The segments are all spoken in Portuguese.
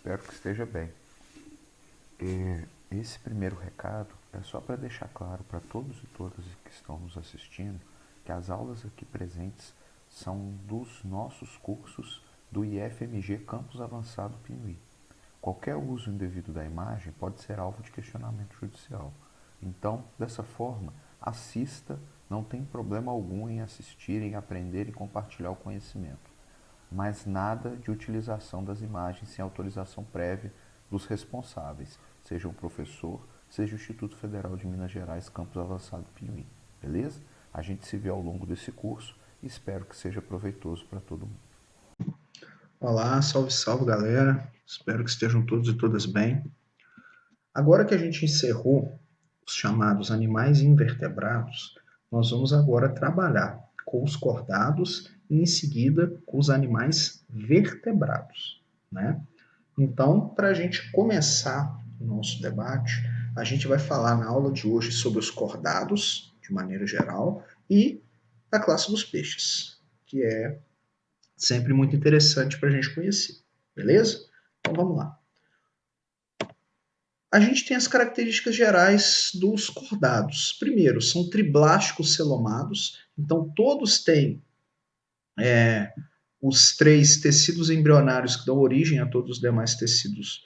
Espero que esteja bem. Esse primeiro recado é só para deixar claro para todos e todas que estão nos assistindo que as aulas aqui presentes são dos nossos cursos do IFMG Campus Avançado Pinuí. Qualquer uso indevido da imagem pode ser alvo de questionamento judicial. Então, dessa forma, assista, não tem problema algum em assistir, em aprender e compartilhar o conhecimento. Mas nada de utilização das imagens sem autorização prévia dos responsáveis, seja o professor, seja o Instituto Federal de Minas Gerais, Campus Avançado Pinuí. Beleza? A gente se vê ao longo desse curso e espero que seja proveitoso para todo mundo. Olá, salve, salve, galera. Espero que estejam todos e todas bem. Agora que a gente encerrou os chamados animais invertebrados, nós vamos agora trabalhar com os cordados e em seguida com os animais vertebrados, né? Então, para a gente começar o nosso debate, a gente vai falar na aula de hoje sobre os cordados, de maneira geral, e a classe dos peixes, que é sempre muito interessante para a gente conhecer, beleza? Então vamos lá. A gente tem as características gerais dos cordados. Primeiro, são triblásticos celomados, então todos têm os três tecidos embrionários que dão origem a todos os demais tecidos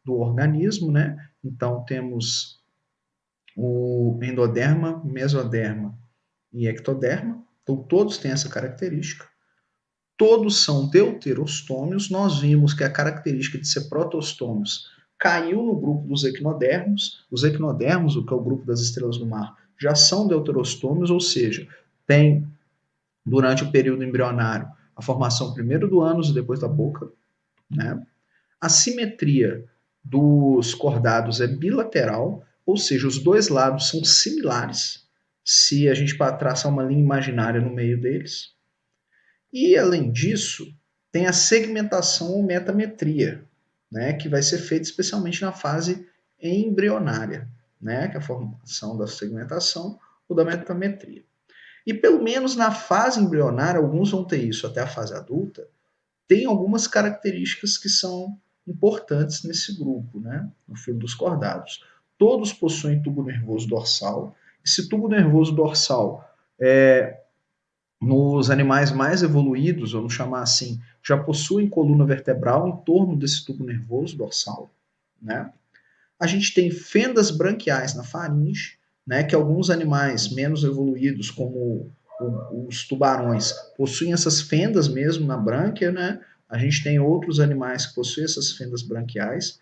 do organismo, né? Então temos o endoderma, mesoderma e ectoderma, então todos têm essa característica. Todos são deuterostômios. Nós vimos que a característica de ser protostômios caiu no grupo dos equinodermos. Os equinodermos, o que é o grupo das estrelas do mar, já são deuterostômios, ou seja, tem, durante o período embrionário, a formação primeiro do ânus e depois da boca, né? A simetria dos cordados é bilateral, ou seja, os dois lados são similares, se a gente traçar uma linha imaginária no meio deles. E, além disso, tem a segmentação ou metametria, né, que vai ser feita especialmente na fase embrionária, né, que é a formação da segmentação ou da metametria. E pelo menos na fase embrionária, alguns vão ter isso até a fase adulta, tem algumas características que são importantes nesse grupo, né, no filo dos cordados. Todos possuem tubo nervoso dorsal. Esse tubo nervoso dorsal nos animais mais evoluídos, vamos chamar assim, já possuem coluna vertebral em torno desse tubo nervoso dorsal, né? A gente tem fendas branquiais na faringe, né, que alguns animais menos evoluídos, como os tubarões, possuem essas fendas mesmo na brânquia, né? A gente tem outros animais que possuem essas fendas branquiais.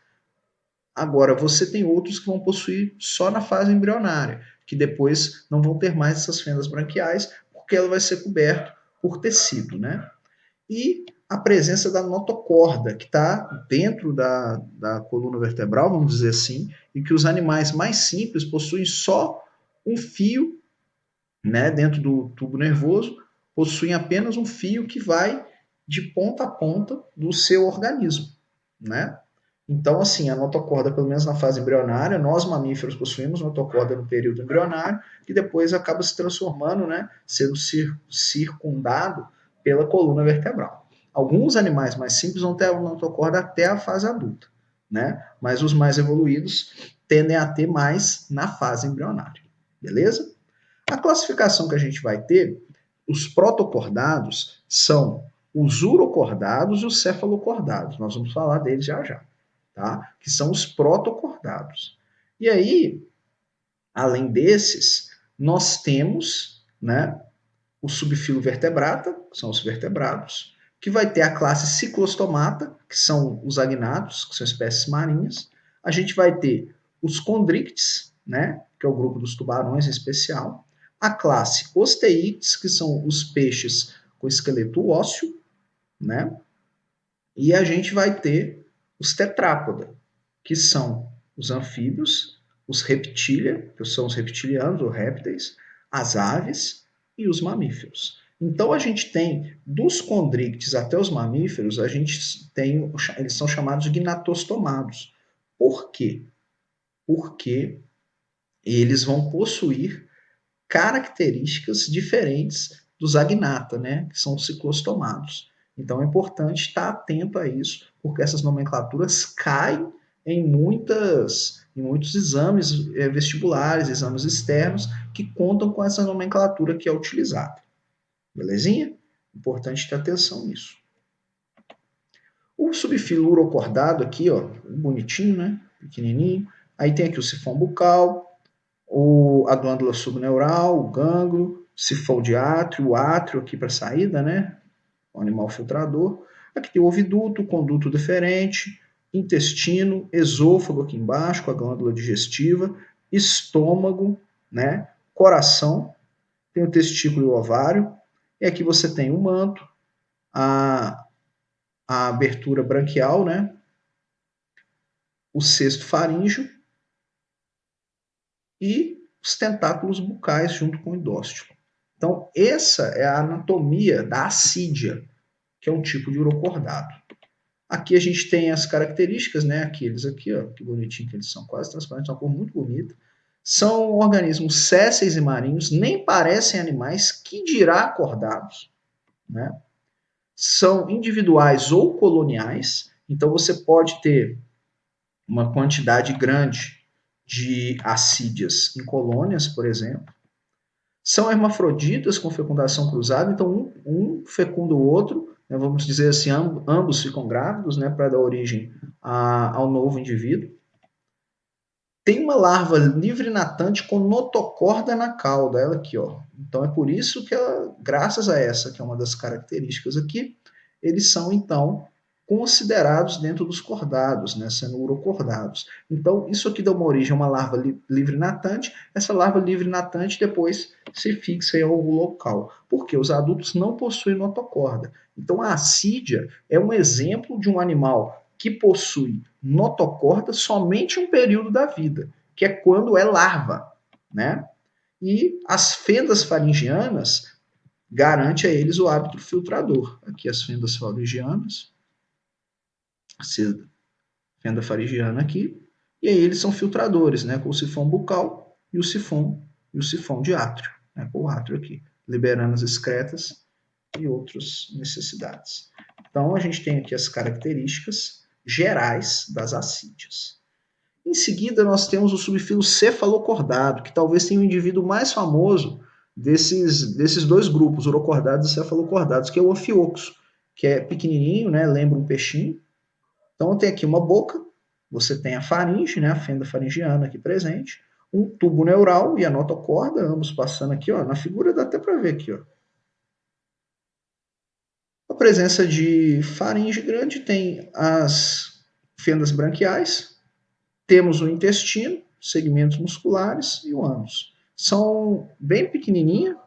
Agora, você tem outros que vão possuir só na fase embrionária, que depois não vão ter mais essas fendas branquiais, porque ela vai ser coberta por tecido, né? E a presença da notocorda, que está dentro da coluna vertebral, vamos dizer assim, e que os animais mais simples possuem só um fio, né, dentro do tubo nervoso, possuem apenas um fio que vai de ponta a ponta do seu organismo, né? Então, assim, a notocorda, pelo menos na fase embrionária, nós mamíferos possuímos notocorda no período embrionário, que depois acaba se transformando, né, sendo circundado pela coluna vertebral. Alguns animais mais simples vão ter a notocorda até a fase adulta, né? Mas os mais evoluídos tendem a ter mais na fase embrionária, beleza? A classificação que a gente vai ter, os protocordados são os urocordados e os cefalocordados. Nós vamos falar deles já já, tá? Que são os protocordados. E aí, além desses, nós temos, né, o subfilo vertebrata, que são os vertebrados, que vai ter a classe ciclostomata, que são os agnatos, que são espécies marinhas. A gente vai ter os condrictes, né, que é o grupo dos tubarões em especial. A classe Osteictes, que são os peixes com esqueleto ósseo, né? E a gente vai ter os tetrápoda, que são os anfíbios, os reptília, que são os reptilianos ou répteis, as aves e os mamíferos. Então a gente tem dos condrictes até os mamíferos, a gente tem, eles são chamados de gnatostomados. Por quê? Porque eles vão possuir características diferentes dos agnata, né, que são os ciclostomados. Então é importante estar atento a isso, porque essas nomenclaturas caem em muitos exames vestibulares, exames externos, que contam com essa nomenclatura que é utilizada. Belezinha? Importante ter atenção nisso. O subfilo urocordado aqui, ó, bonitinho, né? Pequenininho. Aí tem aqui o sifão bucal, a glândula subneural, o gânglio, sifão de átrio, o átrio aqui para saída, né? O animal filtrador. Aqui tem o oviduto, o conduto deferente, intestino, esôfago aqui embaixo, com a glândula digestiva, estômago, né? Coração, tem o testículo e o ovário. E aqui você tem o manto, a abertura branquial, né? O cesto faríngeo e os tentáculos bucais junto com o endóstilo. Então, essa é a anatomia da assídia, que é um tipo de urocordado. Aqui a gente tem as características, né? Aqueles aqui, ó, que bonitinho que eles são, quase transparentes, uma cor muito bonita. São organismos sésseis e marinhos, nem parecem animais, que dirá acordados, né? São individuais ou coloniais, então você pode ter uma quantidade grande de assídias em colônias, por exemplo. São hermafroditas com fecundação cruzada, então um fecunda o outro, né, vamos dizer assim, ambos ficam grávidos, né, para dar origem ao novo indivíduo. Tem uma larva livre natante com notocorda na cauda, ela aqui, ó. Então é por isso que ela, graças a essa, que é uma das características aqui, eles são então considerados dentro dos cordados, né, sendo urocordados. Então isso aqui dá uma origem a uma larva livre natante. Essa larva livre natante depois se fixa em algum local, porque os adultos não possuem notocorda. Então a assídia é um exemplo de um animal que possui notocorda somente um período da vida, que é quando é larva, né? E as fendas faringianas garante a eles o hábito filtrador. Aqui as fendas faringianas, fenda faringiana aqui, e aí eles são filtradores, né? Com o sifão bucal e o sifão de átrio, né? Com o átrio aqui, liberando as excretas e outras necessidades. Então a gente tem aqui as características gerais das assídias. Em seguida, nós temos o subfilo cefalocordado, que talvez tenha o indivíduo mais famoso desses dois grupos, urocordados e cefalocordados, que é o anfioxo, que é pequenininho, né, lembra um peixinho. Então, tem aqui uma boca, você tem a faringe, né, a fenda faringiana aqui presente, um tubo neural e a notocorda, ambos passando aqui, ó, na figura dá até para ver aqui, ó. A presença de faringe grande tem as fendas branquiais, temos o intestino, segmentos musculares e o ânus. São bem pequenininho,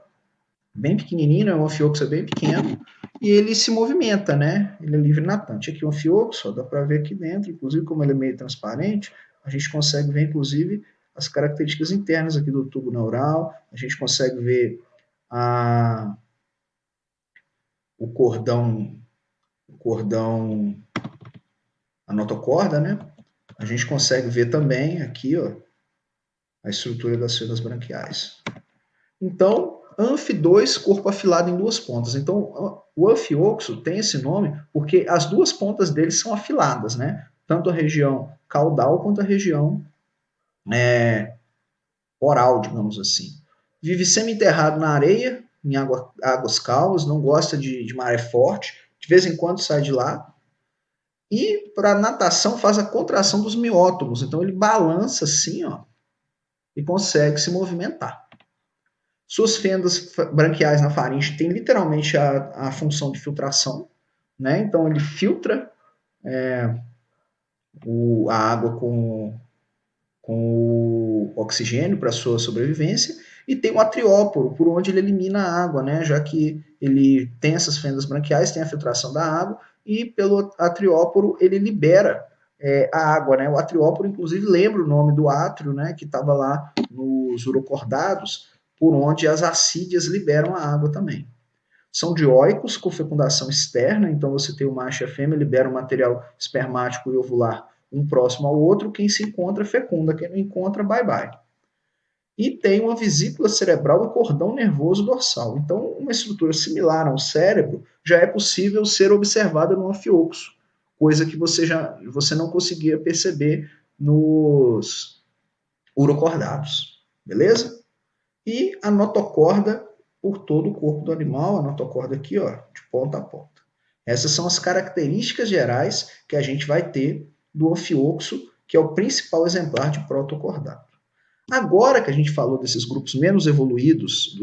né? O anfioxo é bem pequeno e ele se movimenta, né? Ele é livre natante. Aqui o anfioxo, dá para ver aqui dentro, inclusive como ele é meio transparente, a gente consegue ver inclusive as características internas aqui do tubo neural, a gente consegue ver o cordão, a notocorda, né? A gente consegue ver também aqui, ó, a estrutura das fendas branquiais. Então, anfi2, corpo afilado em duas pontas. Então, o anfioxo tem esse nome porque as duas pontas dele são afiladas, né? Tanto a região caudal quanto a região oral, digamos assim. Vive semi-enterrado na areia, em águas calmas, não gosta de maré forte, de vez em quando sai de lá. E para natação faz a contração dos miótomos, então ele balança assim, ó, e consegue se movimentar. Suas fendas branquiais na faringe têm literalmente a função de filtração, né? Então ele filtra a água com o oxigênio para sua sobrevivência, e tem o atrióporo, por onde ele elimina a água, né? Já que ele tem essas fendas branquiais, tem a filtração da água, e pelo atrióporo ele libera a água, né? O atrióporo, inclusive, lembra o nome do átrio, né? Que estava lá nos urocordados, por onde as assídias liberam a água também. São dioicos com fecundação externa, então você tem o macho e a fêmea, libera o material espermático e ovular um próximo ao outro, quem se encontra fecunda, quem não encontra, bye bye. E tem uma vesícula cerebral e cordão nervoso dorsal. Então, uma estrutura similar ao cérebro já é possível ser observada no anfioxo, coisa que você não conseguia perceber nos urocordados, beleza? E a notocorda por todo o corpo do animal, a notocorda aqui, ó, de ponta a ponta. Essas são as características gerais que a gente vai ter do anfioxo, que é o principal exemplar de protocordato. Agora que a gente falou desses grupos menos evoluídos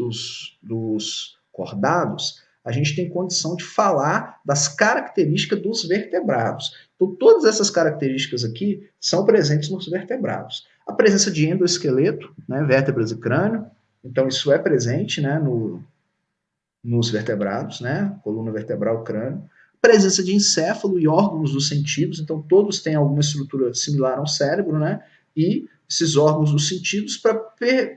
dos cordados, a gente tem condição de falar das características dos vertebrados. Então, todas essas características aqui são presentes nos vertebrados. A presença de endoesqueleto, né, vértebras e crânio, então isso é presente, né, nos vertebrados, né, coluna vertebral, crânio. Presença de encéfalo e órgãos dos sentidos, então todos têm alguma estrutura similar ao cérebro, né, e esses órgãos dos sentidos para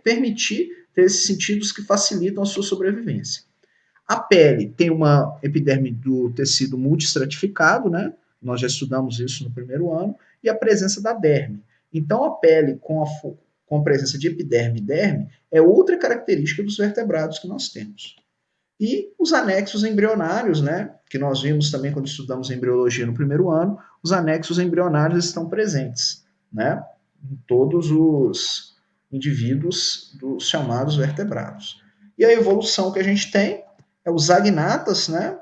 permitir ter esses sentidos que facilitam a sua sobrevivência. A pele tem uma epiderme do tecido multistratificado, né? Nós já estudamos isso no primeiro ano, e a presença da derme. Então, a pele com a presença de epiderme e derme é outra característica dos vertebrados que nós temos. E os anexos embrionários, né? Que nós vimos também quando estudamos embriologia no primeiro ano, os anexos embrionários estão presentes, né? Em todos os indivíduos dos chamados vertebrados. E a evolução que a gente tem é os agnatas, né?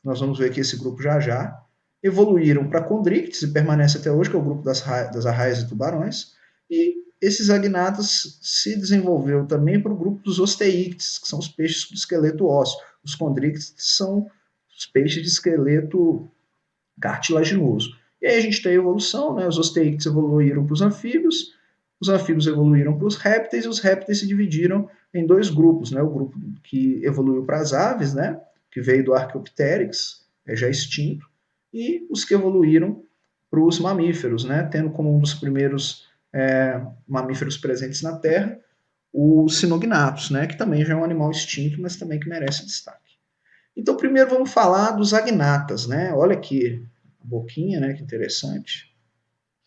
Nós vamos ver aqui esse grupo já já. Evoluíram para condrictes e permanece até hoje, que é o grupo das arraias e tubarões. E esses agnatas se desenvolveu também para o grupo dos osteíctes, que são os peixes do esqueleto ósseo. Os condrictes são os peixes de esqueleto cartilaginoso. E aí a gente tem a evolução, né? Os osteíctes evoluíram para os anfíbios evoluíram para os répteis, e os répteis se dividiram em dois grupos, né? O grupo que evoluiu para as aves, né? Que veio do Archaeopteryx, já extinto, e os que evoluíram para os mamíferos, né? Tendo como um dos primeiros mamíferos presentes na Terra os sinognatos, né? Que também já é um animal extinto, mas também que merece destaque. Então, primeiro vamos falar dos agnatas, né? Olha aqui a boquinha, né? Que interessante.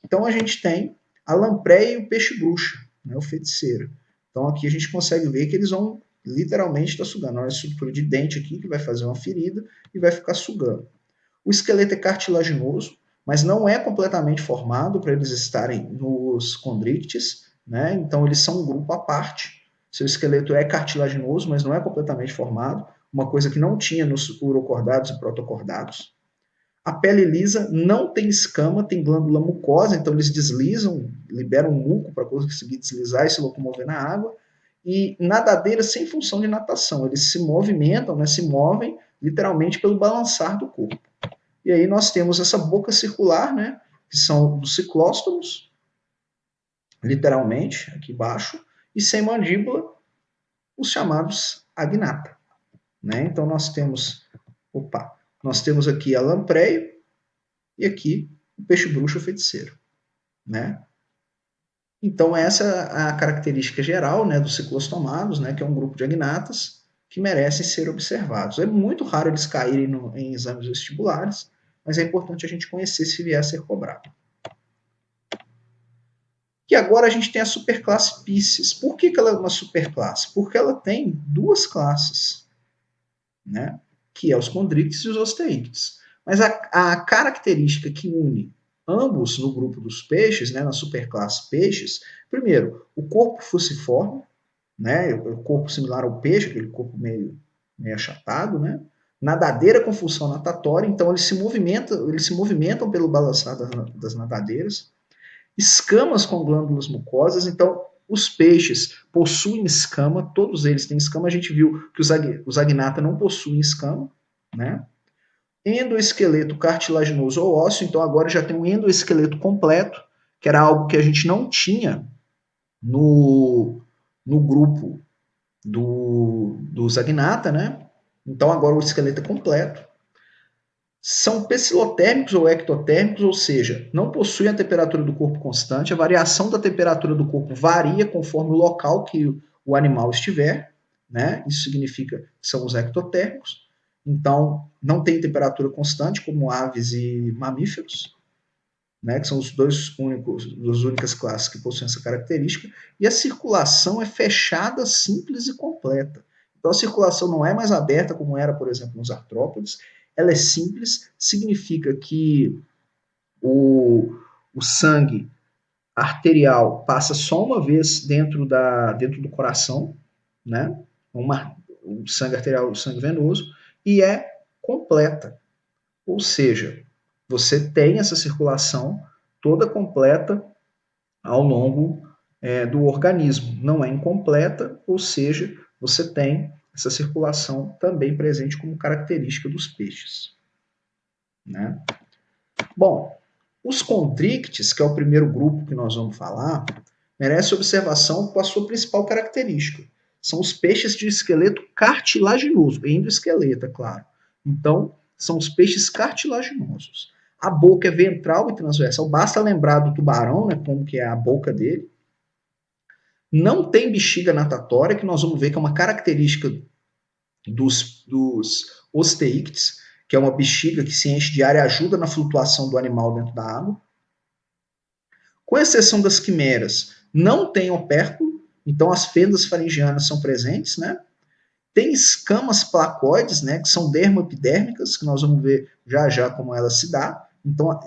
Então, a gente tem a lampreia e o peixe-bruxa, né? O feiticeiro. Então, aqui a gente consegue ver que eles vão literalmente estar sugando. Olha a estrutura de dente aqui, que vai fazer uma ferida e vai ficar sugando. O esqueleto é cartilaginoso, mas não é completamente formado para eles estarem nos condrictes, né? Então, eles são um grupo à parte. Seu esqueleto é cartilaginoso, mas não é completamente formado, uma coisa que não tinha nos urocordados e protocordados. A pele lisa não tem escama, tem glândula mucosa, então eles deslizam, liberam muco para conseguir deslizar e se locomover na água. E nadadeiras sem função de natação, eles se movimentam, né, se movem literalmente pelo balançar do corpo. E aí nós temos essa boca circular, né, que são dos ciclóstomos, literalmente, aqui embaixo, e sem mandíbula, os chamados agnata. Né? Então nós temos aqui a lampreia e aqui o peixe-bruxo feiticeiro. Né? Então essa é a característica geral, né, dos ciclostomados, né, que é um grupo de agnatas que merecem ser observados. É muito raro eles caírem em exames vestibulares, mas é importante a gente conhecer se vier a ser cobrado. E agora a gente tem a superclasse Pisces. Por que ela é uma superclasse? Porque ela tem duas classes, né? Que é os condrictes e os osteíctes. Mas a característica que une ambos no grupo dos peixes, né, na superclasse peixes, primeiro, o corpo fuciforme, né, o corpo similar ao peixe, aquele corpo meio achatado, né, nadadeira com função natatória, então eles se movimentam pelo balançar das nadadeiras, escamas com glândulas mucosas, então os peixes possuem escama, todos eles têm escama. A gente viu que os agnata não possuem escama, né? Endoesqueleto cartilaginoso ou ósseo, então agora já tem um endoesqueleto completo, que era algo que a gente não tinha no grupo dos agnata, né? Então agora o esqueleto é completo. São pecilotérmicos ou ectotérmicos, ou seja, não possuem a temperatura do corpo constante. A variação da temperatura do corpo varia conforme o local que o animal estiver, né? Isso significa que são os ectotérmicos. Então, não tem temperatura constante, como aves e mamíferos, né? Que são as duas únicas classes que possuem essa característica. E a circulação é fechada, simples e completa. Então, a circulação não é mais aberta como era, por exemplo, nos artrópodes. Ela é simples, significa que o sangue arterial passa só uma vez dentro do coração, né? O sangue arterial, o sangue venoso, e é completa. Ou seja, você tem essa circulação toda completa ao longo do organismo. Não é incompleta, ou seja, você tem essa circulação também presente como característica dos peixes. Né? Bom, os condrictes, que é o primeiro grupo que nós vamos falar, merece observação com a sua principal característica. São os peixes de esqueleto cartilaginoso, endoesqueleto, é claro. Então, são os peixes cartilaginosos. A boca é ventral e transversal. Basta lembrar do tubarão, né, como que é a boca dele. Não tem bexiga natatória, que nós vamos ver que é uma característica dos osteíctes, que é uma bexiga que se enche de ar e ajuda na flutuação do animal dentro da água. Com exceção das quimeras, não tem opérculo, então as fendas faringianas são presentes, né? Tem escamas placoides, né, que são dermoepidérmicas, que nós vamos ver já já como ela se dá. Então,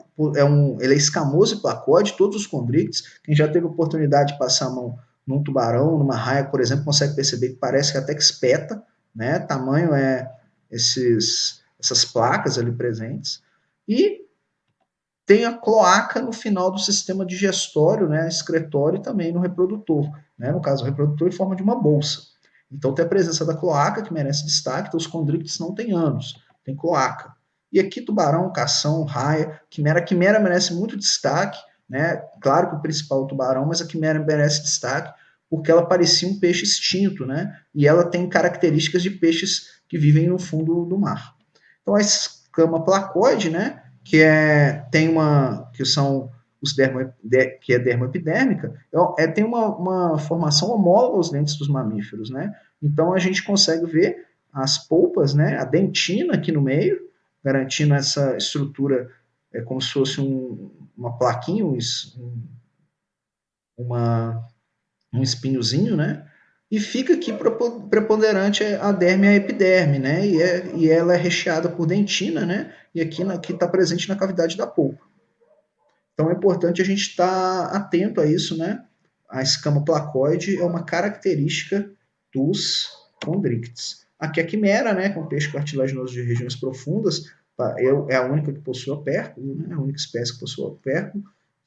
ele é escamoso e placoide, todos os condrictes. Quem já teve oportunidade de passar a mão num tubarão, numa raia, por exemplo, consegue perceber que parece que até que espeta, né? Tamanho é essas placas ali presentes. E tem a cloaca no final do sistema digestório, né, excretório e também no reprodutor, né, no caso o reprodutor em forma de uma bolsa. Então tem a presença da cloaca, que merece destaque, então os condrictes não têm ânus, tem cloaca. E aqui tubarão, cação, raia, quimera. A quimera merece muito destaque, né, claro que o principal é o tubarão, mas a quimera merece destaque porque ela parecia um peixe extinto, né, e ela tem características de peixes que vivem no fundo do mar. Então a escama placoide, né, que são os que é dermoepidérmica, tem uma formação homóloga aos dentes dos mamíferos, né? Então a gente consegue ver as polpas, né? A dentina aqui no meio, garantindo essa estrutura como se fosse uma plaquinha, um espinhozinho, né? E fica aqui preponderante a derme e a epiderme, né? E ela é recheada por dentina, né? E aqui está presente na cavidade da polpa. Então é importante a gente estar atento a isso, né? A escama placoide é uma característica dos condrictes. Aqui a quimera, né? Que é um peixe cartilaginoso de regiões profundas, é a única que possui opérculo, né? A única espécie que possui opérculo.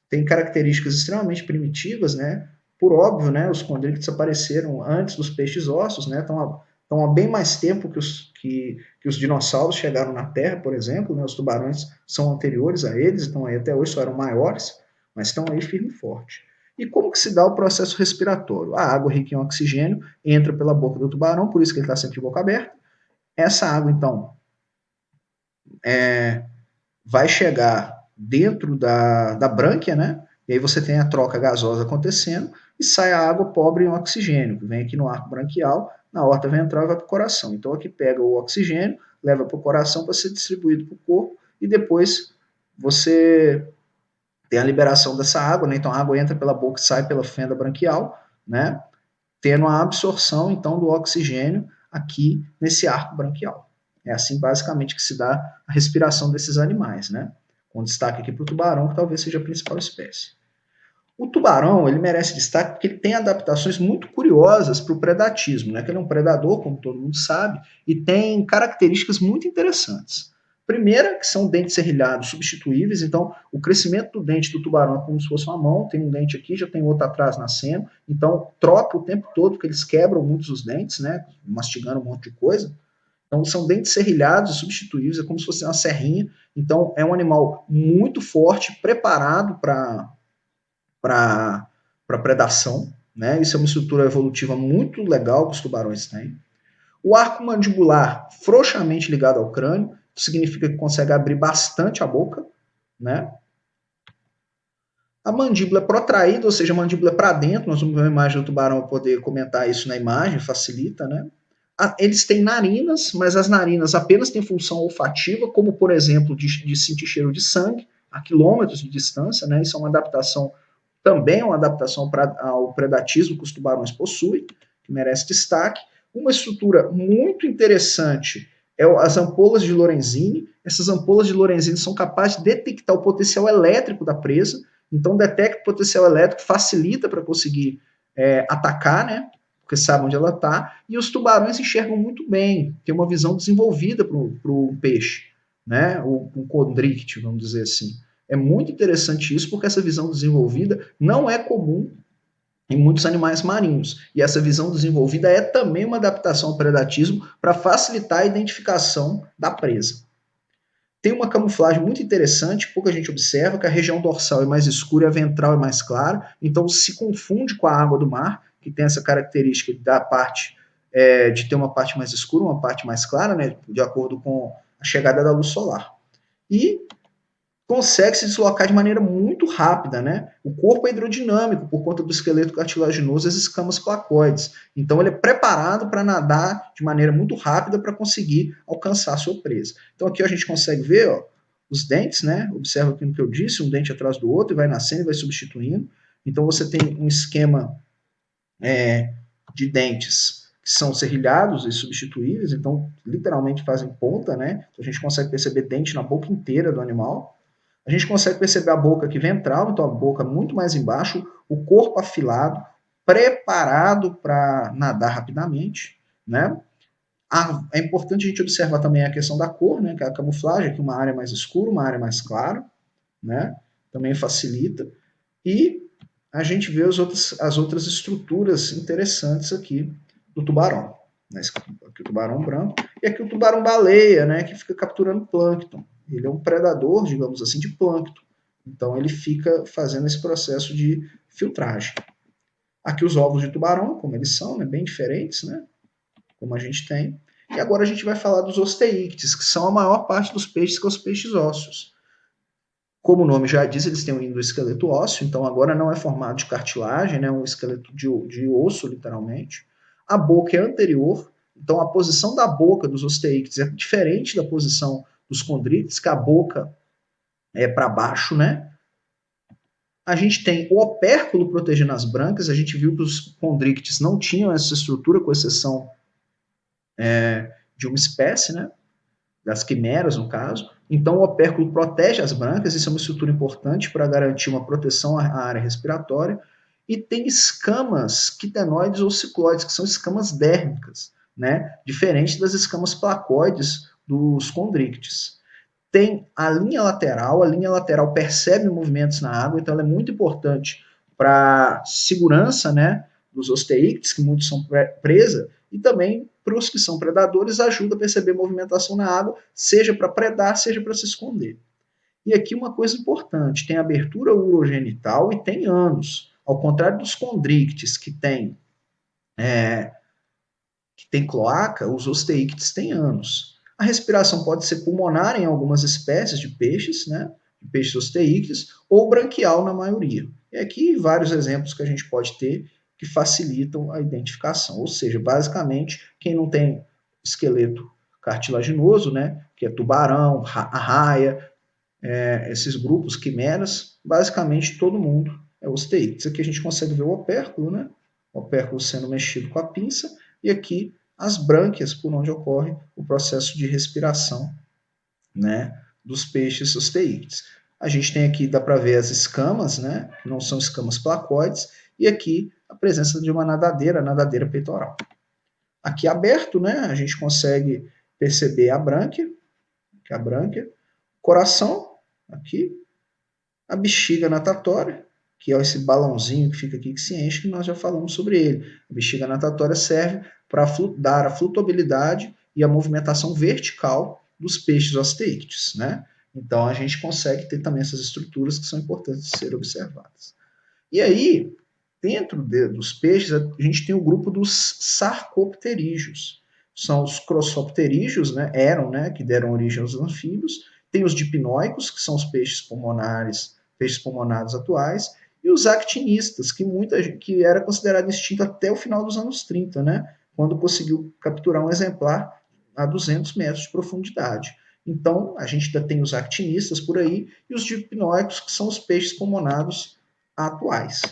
Tem características extremamente primitivas, né? Por óbvio, né? Os condrictes apareceram antes dos peixes ossos, né? Estão há bem mais tempo que os dinossauros chegaram na Terra, por exemplo, né? Os tubarões são anteriores a eles, então aí até hoje só eram maiores, mas estão aí firme e forte. E como que se dá o processo respiratório? A água rica em oxigênio entra pela boca do tubarão, por isso que ele está sempre de boca aberta. Essa água, então, vai chegar dentro da brânquia, né? E aí você tem a troca gasosa acontecendo e sai a água pobre em oxigênio, que vem aqui no arco branquial, na horta ventral e vai para o coração. Então aqui pega o oxigênio, leva para o coração para ser distribuído para o corpo e depois você tem a liberação dessa água, né? Então a água entra pela boca e sai pela fenda branquial, né? Tendo a absorção então do oxigênio aqui nesse arco branquial. É assim basicamente que se dá a respiração desses animais, né? Com destaque aqui para o tubarão, que talvez seja a principal espécie. O tubarão, ele merece destaque porque ele tem adaptações muito curiosas para o predatismo, né? Que ele é um predador, como todo mundo sabe, e tem características muito interessantes. Primeira, que são dentes serrilhados substituíveis, então o crescimento do dente do tubarão é como se fosse uma mão, tem um dente aqui, já tem outro atrás nascendo, então troca o tempo todo, porque eles quebram muitos os dentes, né? Mastigando um monte de coisa. Então, são dentes serrilhados e substituíveis, é como se fosse uma serrinha. Então, é um animal muito forte, preparado para predação. Né? Isso é uma estrutura evolutiva muito legal que os tubarões têm. O arco mandibular frouxamente ligado ao crânio, significa que consegue abrir bastante a boca. Né? A mandíbula é protraída, ou seja, a mandíbula é para dentro. Nós vamos ver uma imagem do tubarão para poder comentar isso na imagem, facilita, né? Eles têm narinas, mas as narinas apenas têm função olfativa, como, por exemplo, de sentir cheiro de sangue a quilômetros de distância, né? Isso é uma adaptação, também é uma adaptação ao predatismo que os tubarões possuem, que merece destaque. Uma estrutura muito interessante é as ampolas de Lorenzini, Essas ampolas de Lorenzini são capazes de detectar o potencial elétrico da presa, então detecta o potencial elétrico, facilita para conseguir atacar, né? Porque sabe onde ela está, e os tubarões enxergam muito bem, tem uma visão desenvolvida para o peixe, né? O condricte, vamos dizer assim. É muito interessante isso, porque essa visão desenvolvida não é comum em muitos animais marinhos. E essa visão desenvolvida é também uma adaptação ao predatismo para facilitar a identificação da presa. Tem uma camuflagem muito interessante, pouca gente observa, que a região dorsal é mais escura e a ventral é mais clara, então se confunde com a água do mar, que tem essa característica da parte de ter uma parte mais escura, uma parte mais clara, né, de acordo com a chegada da luz solar. E consegue se deslocar de maneira muito rápida, né? O corpo é hidrodinâmico por conta do esqueleto cartilaginoso e as escamas placoides. Então ele é preparado para nadar de maneira muito rápida para conseguir alcançar a sua presa. Então aqui a gente consegue ver, ó, os dentes, né? Observa aqui no que eu disse, um dente atrás do outro, e vai nascendo e vai substituindo. Então você tem um esquema de dentes que são serrilhados e substituíveis, então literalmente fazem ponta, né? Então, a gente consegue perceber dente na boca inteira do animal. A gente consegue perceber a boca aqui ventral, então a boca muito mais embaixo, o corpo afilado, preparado para nadar rapidamente, né? É importante a gente observar também a questão da cor, né? Que é a camuflagem, aqui uma área mais escura, uma área mais clara, né? Também facilita. E a gente vê as outras estruturas interessantes aqui do tubarão. Né? Aqui o tubarão branco e aqui o tubarão baleia, né? Que fica capturando plâncton. Ele é um predador, digamos assim, de plâncton. Então ele fica fazendo esse processo de filtragem. Aqui os ovos de tubarão, como eles são, né? Bem diferentes, né? Como a gente tem. E agora a gente vai falar dos osteíctes, que são a maior parte dos peixes, que são os peixes ósseos. Como o nome já diz, eles têm um endoesqueleto ósseo, então agora não é formado de cartilagem, né, um esqueleto de osso, literalmente. A boca é anterior, então a posição da boca dos osteíctes é diferente da posição dos condrícetes, que a boca é para baixo, né? A gente tem o opérculo protegendo as brancas, a gente viu que os condrícetes não tinham essa estrutura, com exceção de uma espécie, né? Das quimeras, no caso. Então, o opérculo protege as brancas, isso é uma estrutura importante para garantir uma proteção à área respiratória. E tem escamas quitenoides ou cicloides, que são escamas dérmicas, né? Diferente das escamas placoides dos condríctes. Tem a linha lateral percebe movimentos na água, então ela é muito importante para segurança, né, dos osteíctes, que muitos são presa, e também para os que são predadores, ajuda a perceber movimentação na água, seja para predar, seja para se esconder. E aqui uma coisa importante, tem abertura urogenital e tem ânus. Ao contrário dos condríctes, que tem cloaca, os osteíctes têm ânus. A respiração pode ser pulmonar em algumas espécies de peixes, né? De peixes osteíctes, ou branquial na maioria. E aqui vários exemplos que a gente pode ter que facilitam a identificação. Ou seja, basicamente, quem não tem esqueleto cartilaginoso, né? Que é tubarão, arraia, esses grupos, quimeras, basicamente todo mundo é osteíctes. Aqui a gente consegue ver o opérculo, né? O opérculo sendo mexido com a pinça, e aqui as brânquias, por onde ocorre o processo de respiração, né, dos peixes osteíctes. A gente tem aqui, dá para ver as escamas, né, que não são escamas placoides, e aqui a presença de uma nadadeira, a nadadeira peitoral. Aqui aberto, né, a gente consegue perceber a brânquia, coração, aqui, a bexiga natatória, que é esse balãozinho que fica aqui que se enche, que nós já falamos sobre ele. A bexiga natatória serve para dar a flutuabilidade e a movimentação vertical dos peixes osteíctes, né? Então a gente consegue ter também essas estruturas que são importantes de serem observadas. E aí, dentro dos peixes, a gente tem o grupo dos sarcopterídeos. São os crossopterídeos, né? Eram, né? Que deram origem aos anfíbios. Tem os dipnóicos, que são os peixes pulmonares atuais, e os actinistas, que era considerado extinto até o final dos anos 30, né? Quando conseguiu capturar um exemplar a 200 metros de profundidade. Então, a gente ainda tem os actinistas por aí e os dipnóicos, que são os peixes pulmonados atuais.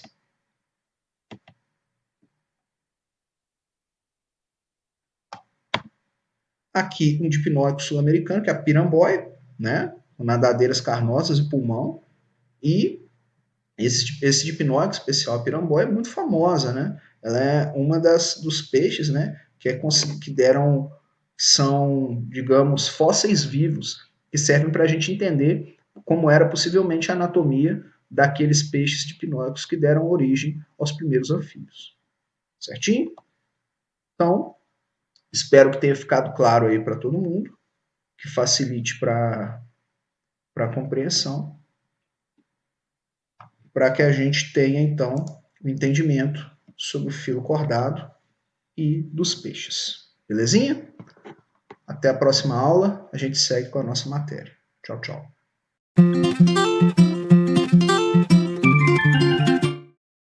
Aqui um dipnóico sul-americano, que é a piramboia, né? Nadadeiras carnosas e pulmão. E esse dipnóide especial, a piramboia, é muito famosa, né? Ela é uma dos peixes, né? Que deram, são, digamos, fósseis vivos, que servem para a gente entender como era possivelmente a anatomia daqueles peixes dipnóicos que deram origem aos primeiros anfíbios. Certinho? Então, espero que tenha ficado claro aí para todo mundo, que facilite para a compreensão, para que a gente tenha, então, o entendimento sobre o filo cordado e dos peixes. Belezinha? Até a próxima aula, a gente segue com a nossa matéria. Tchau, tchau.